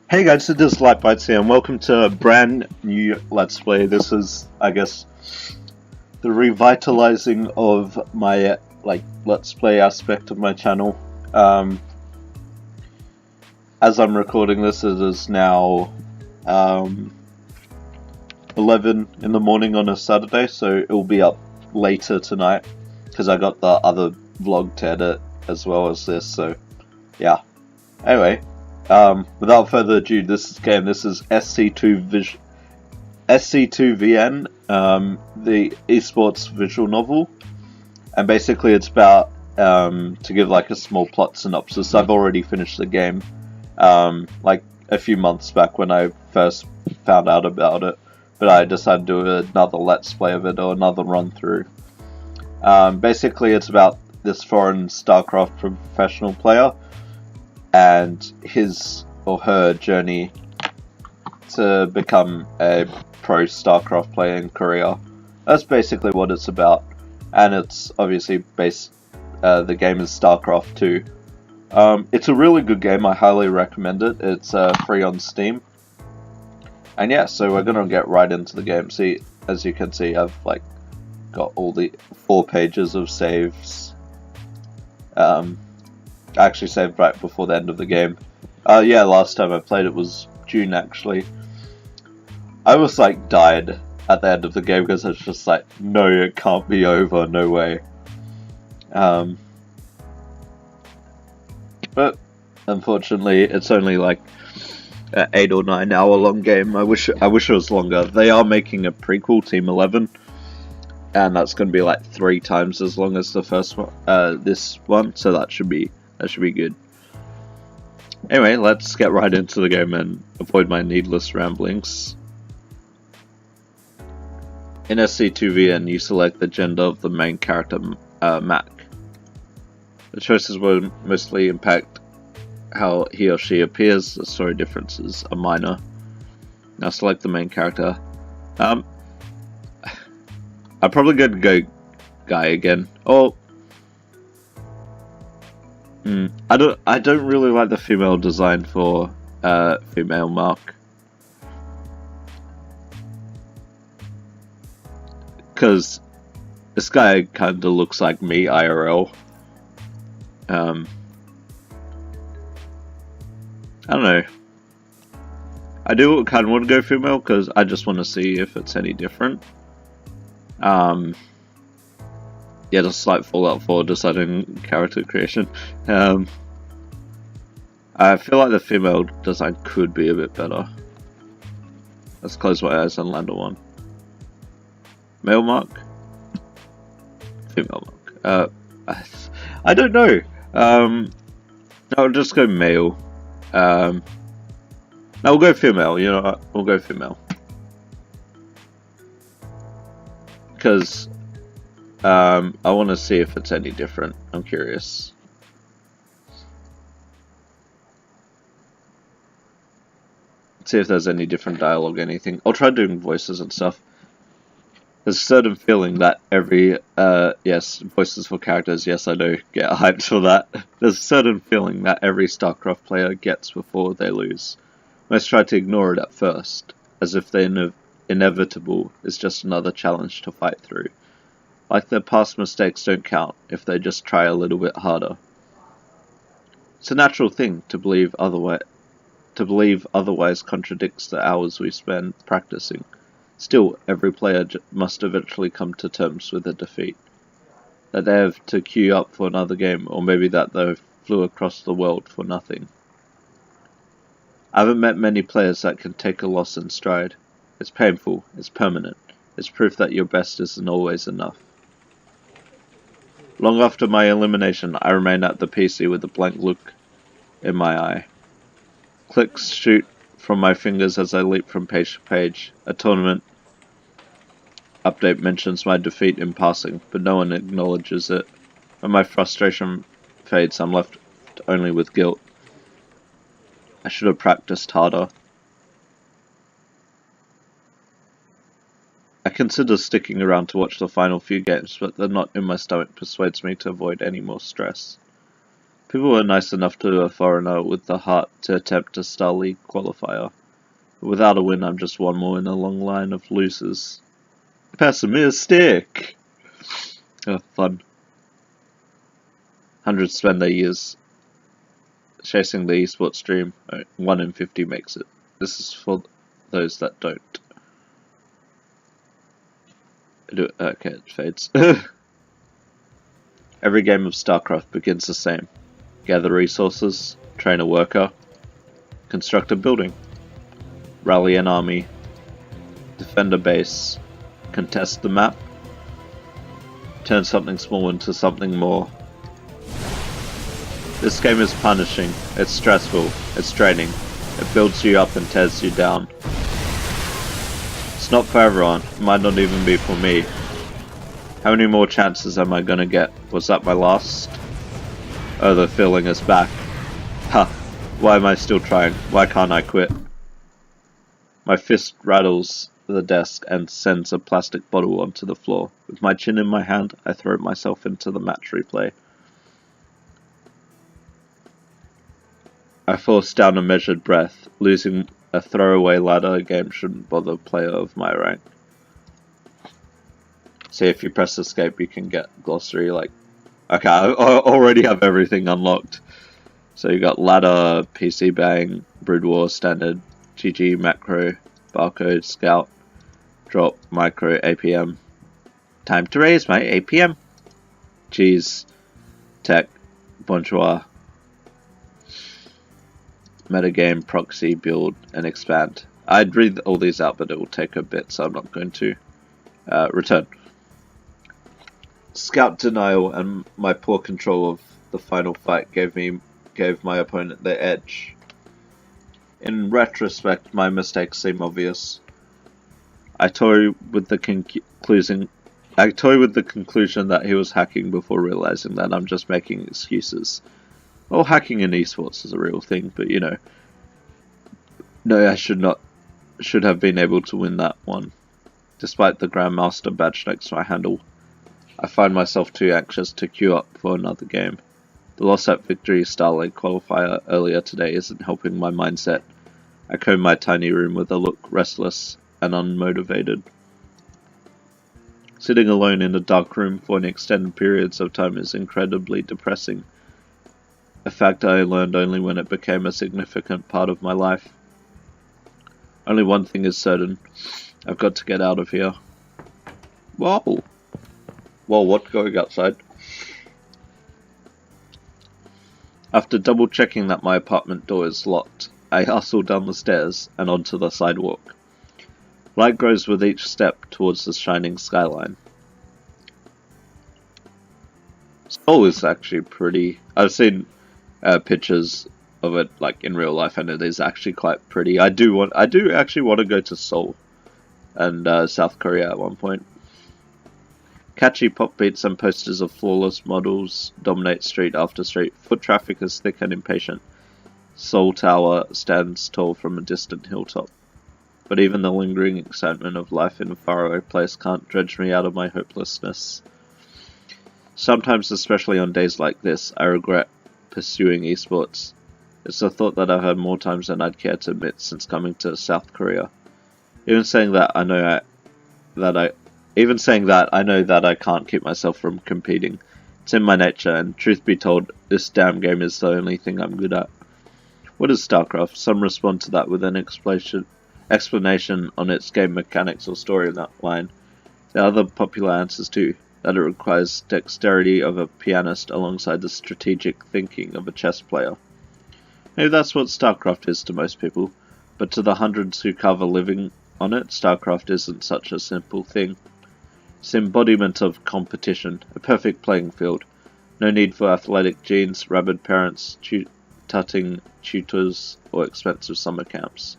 Hey guys, it is LightBytes here, and welcome to a brand new Let's Play. This is, I guess, the revitalizing of my, Let's Play aspect of my channel. As I'm recording this, it is now, 11 in the morning on a Saturday, so it will be up later tonight, because I got the other vlog to edit as well as this, so, yeah. Anyway. Without further ado, this is SC2VN, the esports visual novel, and basically it's about, to give like a small plot synopsis, I've already finished the game, like a few months back when I first found out about it, but I decided to do another let's play of it, or another run through. Basically it's about this foreign StarCraft professional player, and his or her journey to become a pro StarCraft player in Korea. That's basically what it's about, and it's obviously based, the game is StarCraft 2. It's a really good game, I highly recommend it. It's free on Steam. And yeah, so we're gonna get right into the game. See, as you can see, I've got all the 4 pages of saves. I actually saved right before the end of the game. Yeah, last time I played it was June actually. I was died at the end of the game because I was just no, it can't be over, no way. But unfortunately it's only an 8 or 9 hour long game. I wish it was longer. They are making a prequel, Team 11, and that's going to be 3 times as long as the first one, this one, so that should be good. Anyway, let's get right into the game and avoid my needless ramblings. In SC2VN, you select the gender of the main character, Mach. The choices will mostly impact how he or she appears. The story differences are minor. Now select the main character. I'm probably going to go guy again. Oh. I don't really like the female design for female Mach, because this guy kind of looks like me IRL. I don't know. I do kind of want to go female because I just want to see if it's any different. Yeah, just like Fallout 4 deciding character creation. I feel like the female design could be a bit better. Let's close my eyes and land on one. Male Mach? Female Mach. I don't know. I'll just go male. No, we'll go female, you know what? We'll go female. Because I want to see if it's any different. I'm curious. See if there's any different dialogue, anything. I'll try doing voices and stuff. There's a certain feeling that every, yes, voices for characters, yes I do get hyped for that. There's a certain feeling that every StarCraft player gets before they lose. Most try to ignore it at first, as if the inevitable is just another challenge to fight through. Like their past mistakes don't count if they just try a little bit harder. It's a natural thing to believe otherwise. To believe otherwise contradicts the hours we spend practicing. Still, every player must eventually come to terms with a defeat. That they have to queue up for another game, or maybe that they flew across the world for nothing. I haven't met many players that can take a loss in stride. It's painful, it's permanent, it's proof that your best isn't always enough. Long after my elimination, I remain at the PC with a blank look in my eye. Clicks shoot from my fingers as I leap from page to page. A tournament update mentions my defeat in passing, but no one acknowledges it. When my frustration fades, I'm left only with guilt. I should have practiced harder. I consider sticking around to watch the final few games, but the knot in my stomach persuades me to avoid any more stress. People were nice enough to a foreigner with the heart to attempt a Star League qualifier. But without a win, I'm just one more in a long line of losers. Pessimistic! Oh, fun. Hundreds spend their years chasing the esports dream. 1 in 50 makes it. This is for those that don't. Okay, it fades. Every game of StarCraft begins the same. Gather resources, train a worker, construct a building, rally an army, defend a base, contest the map, turn something small into something more. This game is punishing, it's stressful, it's draining, it builds you up and tears you down. It's not for everyone, it might not even be for me. How many more chances am I gonna get? Was that my last? Oh, the feeling is back. Ha! Why am I still trying? Why can't I quit? My fist rattles the desk and sends a plastic bottle onto the floor. With my chin in my hand, I throw myself into the match replay. I force down a measured breath. Losing a throwaway ladder game shouldn't bother a player of my rank. See, if you press escape, you can get glossary. Like, okay, I already have everything unlocked. So you got ladder, PC bang, brood war, standard, GG, macro, barcode, scout, drop, micro, APM. Time to raise my APM. Cheese, tech, bourgeois. Metagame, proxy, build, and expand. I'd read all these out, but it will take a bit, so I'm not going to. Return. Scout denial and my poor control of the final fight gave my opponent the edge. In retrospect, my mistakes seem obvious. I toy with the conclusion that he was hacking before realizing that I'm just making excuses. Well, hacking in esports is a real thing, but you know. No, I should have been able to win that one. Despite the Grandmaster badge next to my handle, I find myself too anxious to queue up for another game. The loss at Victory Star League qualifier earlier today isn't helping my mindset. I comb my tiny room with a look restless and unmotivated. Sitting alone in a dark room for an extended periods of time is incredibly depressing. A fact I learned only when it became a significant part of my life. Only one thing is certain. I've got to get out of here. Whoa! Whoa, what's going outside? After double checking that my apartment door is locked, I hustle down the stairs and onto the sidewalk. Light grows with each step towards the shining skyline. Seoul is actually pretty. I've seen pictures of it like in real life, and it is actually quite pretty. I do actually want to go to Seoul and South Korea at one point. Catchy pop beats and posters of flawless models dominate street after street. Foot traffic is thick and impatient. Seoul Tower stands tall from a distant hilltop. But even the lingering excitement of life in a faraway place can't dredge me out of my hopelessness. Sometimes, especially on days like this, I regret pursuing esports. It's a thought that I've had more times than I'd care to admit since coming to South Korea. Even saying that, I know that I can't keep myself from competing. It's in my nature, and truth be told, this damn game is the only thing I'm good at. What is StarCraft? Some respond to that with an explanation on its game mechanics or storyline. There are other popular answers too, that it requires dexterity of a pianist alongside the strategic thinking of a chess player. Maybe that's what StarCraft is to most people, but to the hundreds who carve a living on it, StarCraft isn't such a simple thing. It's the embodiment of competition, a perfect playing field. No need for athletic genes, rabid parents, tutting tutors, or expensive summer camps.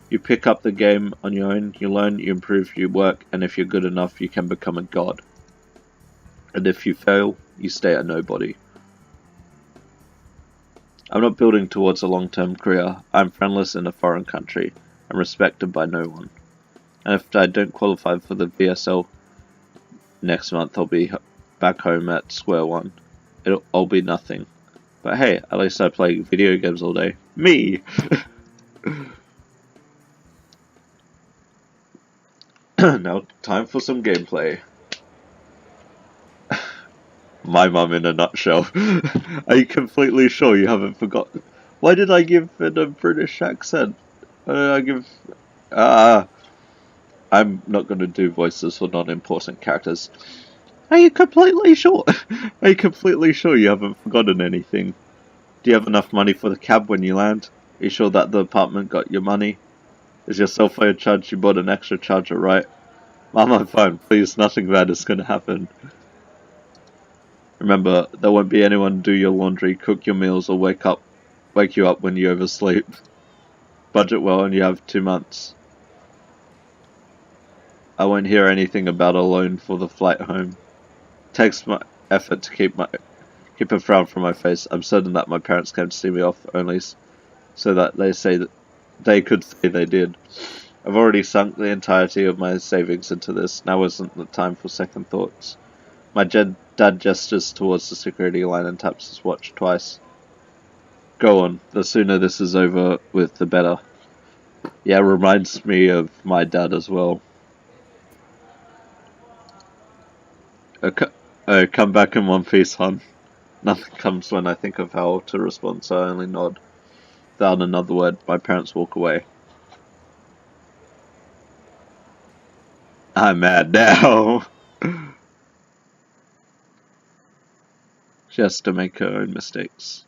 You pick up the game on your own, you learn, you improve, you work, and if you're good enough, you can become a god. And if you fail, you stay a nobody. I'm not building towards a long-term career. I'm friendless in a foreign country. I'm respected by no one. And if I don't qualify for the VSL next month, I'll be back home at square one. I'll be nothing. But hey, at least I play video games all day. Me! Now, time for some gameplay. My mum in a nutshell. Are you completely sure you haven't forgotten? Why did I give it a British accent? Why did I give... I'm not going to do voices for non-important characters. Are you completely sure? Are you completely sure you haven't forgotten anything? Do you have enough money for the cab when you land? Are you sure that the apartment got your money? Is your cell phone charged? You bought an extra charger, right? Mom, I'm fine. Please, nothing bad is going to happen. Remember, there won't be anyone to do your laundry, cook your meals, or wake you up when you oversleep. Budget well and you have 2 months. I won't hear anything about a loan for the flight home. It takes my effort to keep a frown from my face. I'm certain that my parents came to see me off only so that they could say they did. I've already sunk the entirety of my savings into this. Now isn't the time for second thoughts. My dad gestures towards the security line and taps his watch twice. Go on. The sooner this is over with, the better. Yeah, reminds me of my dad as well. Come back in one piece, hon. Nothing comes when I think of how to respond, so I only nod. Without another word, my parents walk away. I'm mad now. She has to make her own mistakes.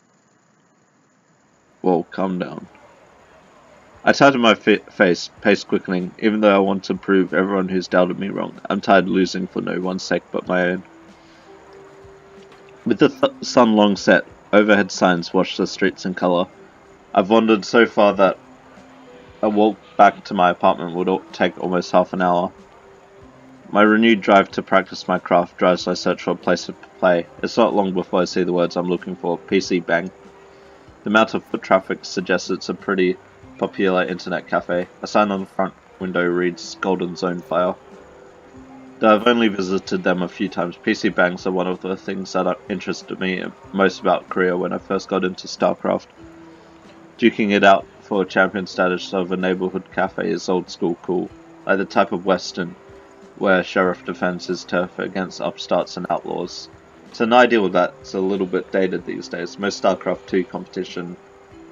Whoa, calm down. I tighten my face, pace quickening, even though I want to prove everyone who's doubted me wrong. I'm tired of losing for no one's sake but my own. With the sun long set, overhead signs wash the streets in colour. I've wandered so far that a walk back to my apartment would take almost half an hour. My renewed drive to practice my craft drives my search for a place to play. It's not long before I see the words I'm looking for, PC Bang. The amount of foot traffic suggests it's a pretty popular internet cafe. A sign on the front window reads Golden Zone Fire. Though I've only visited them a few times, PC Bangs are one of the things that interested me most about Korea when I first got into StarCraft. Duking it out for champion status of a neighborhood cafe is old school cool, like the type of western where sheriff defends his turf against upstarts and outlaws. It's an ideal that's a little bit dated these days. Most StarCraft 2 competition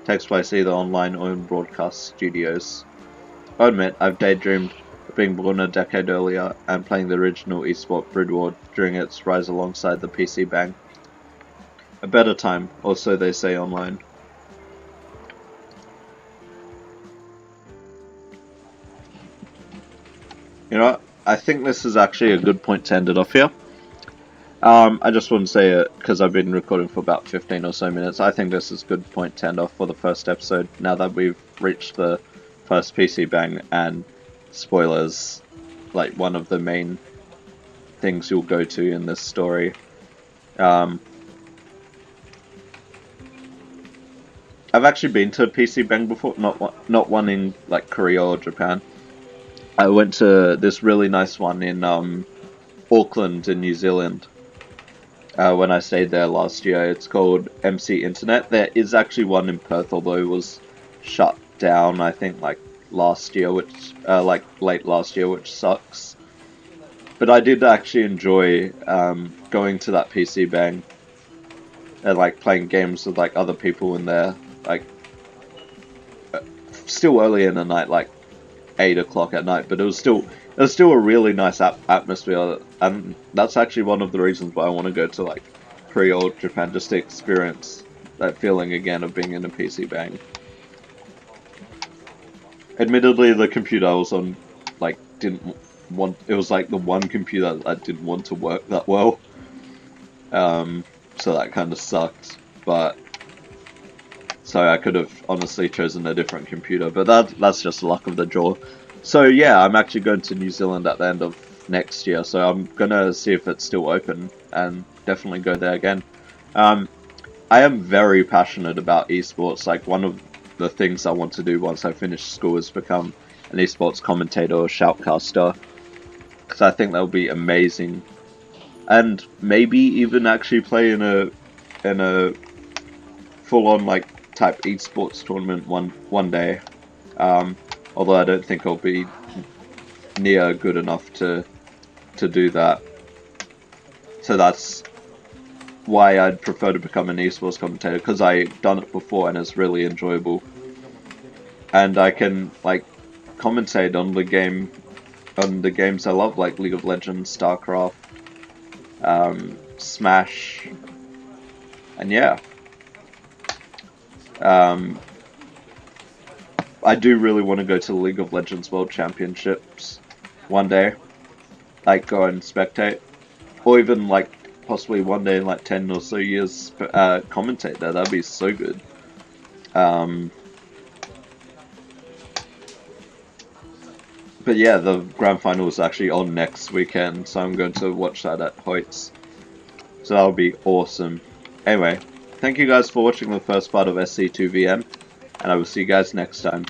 takes place either online or in broadcast studios. I admit, I've daydreamed of being born a decade earlier and playing the original esport Brood War during its rise alongside the PC Bang. A better time, or so they say online. You know what? I think this is actually a good point to end it off here. I just want to say it because I've been recording for about 15 or so minutes. I think this is a good point to end off for the first episode now that we've reached the first PC Bang and spoilers, like one of the main things you'll go to in this story. I've actually been to a PC Bang before, not one in like Korea or Japan. I went to this really nice one in Auckland in New Zealand when I stayed there last year. It's called MC Internet. There is actually one in Perth, although it was shut down, I think, like last year, which like late last year, which sucks. But I did actually enjoy going to that PC Bang and like playing games with like other people in there, like still early in the night, like 8 o'clock at night, but it was still a really nice atmosphere, and that's actually one of the reasons why I want to go to like Korea or Japan, just to experience that feeling again of being in a PC Bang. Admittedly, the computer I was on like it was like the one computer that didn't want to work that well, so that kind of sucked, but so I could have honestly chosen a different computer, but that's just the luck of the draw. So yeah, I'm actually going to New Zealand at the end of next year, so I'm gonna see if it's still open and definitely go there again. I am very passionate about esports. Like, one of the things I want to do once I finish school is become an esports commentator or shoutcaster, because I think that would be amazing, and maybe even actually play in a full-on like type esports tournament one day. Although I don't think I'll be near good enough to do that. So that's why I'd prefer to become an esports commentator, because I've done it before and it's really enjoyable. And I can like commentate on the games I love, like League of Legends, StarCraft, Smash, and yeah. I do really want to go to the League of Legends World Championships one day, like go and spectate, or even like possibly one day in like 10 or so years commentate there. That'd be so good. But yeah, the grand final is actually on next weekend, so I'm going to watch that at Hoyts. So that'll be awesome. Anyway, thank you guys for watching the first part of SC2VN, and I will see you guys next time.